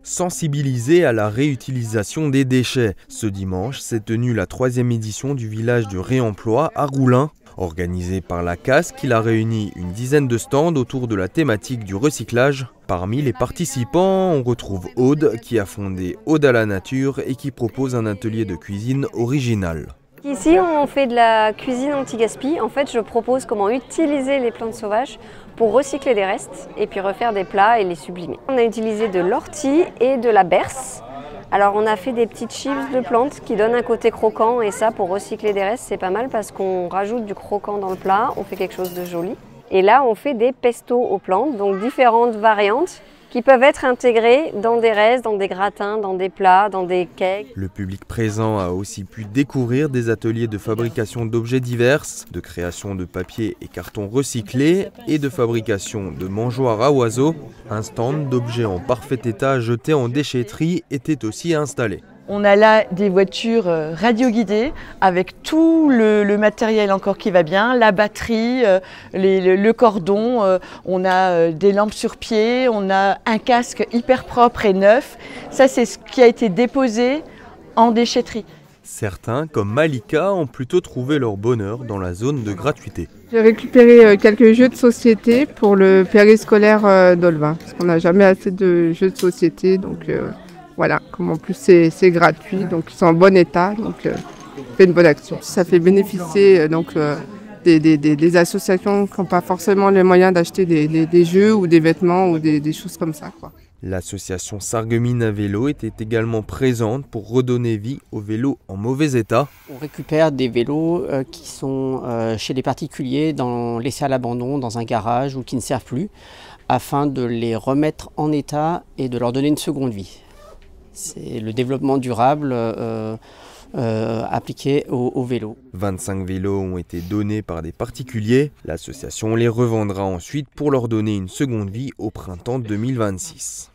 Sensibiliser à la réutilisation des déchets. Ce dimanche s'est tenue la 3e édition du village du réemploi à Roulin. Organisée par la CAS, qui a réuni une dizaine de stands autour de la thématique du recyclage. Parmi les participants, on retrouve Aude, qui a fondé Aude à la nature et qui propose un atelier de cuisine original. Ici, on fait de la cuisine anti-gaspi. En fait, je propose comment utiliser les plantes sauvages pour recycler des restes et puis refaire des plats et les sublimer. On a utilisé de l'ortie et de la berce. Alors, on a fait des petites chips de plantes qui donnent un côté croquant et ça, pour recycler des restes, c'est pas mal parce qu'on rajoute du croquant dans le plat, on fait quelque chose de joli. Et là, on fait des pestos aux plantes, donc différentes variantes qui peuvent être intégrés dans des restes, dans des gratins, dans des plats, dans des cakes. Le public présent a aussi pu découvrir des ateliers de fabrication d'objets divers, de création de papier et carton recyclés et de fabrication de mangeoires à oiseaux. Un stand d'objets en parfait état jetés en déchetterie était aussi installé. On a là des voitures radioguidées avec tout le matériel encore qui va bien, la batterie, le cordon, on a des lampes sur pied, on a un casque hyper propre et neuf. Ça, c'est ce qui a été déposé en déchetterie. Certains, comme Malika, ont plutôt trouvé leur bonheur dans la zone de gratuité. J'ai récupéré quelques jeux de société pour le périscolaire d'Olvin, parce qu'on n'a jamais assez de jeux de société, donc voilà, comme en plus c'est gratuit, donc ils sont en bon état, donc fait une bonne action. Ça fait bénéficier des associations qui n'ont pas forcément les moyens d'acheter des jeux ou des vêtements ou des choses comme ça, quoi. L'association Sarreguemines à vélo était également présente pour redonner vie aux vélos en mauvais état. On récupère des vélos qui sont chez les particuliers, laissés à l'abandon dans un garage ou qui ne servent plus, afin de les remettre en état et de leur donner une seconde vie. C'est le développement durable appliqué aux vélos. 25 vélos ont été donnés par des particuliers. L'association les revendra ensuite pour leur donner une seconde vie au printemps 2026.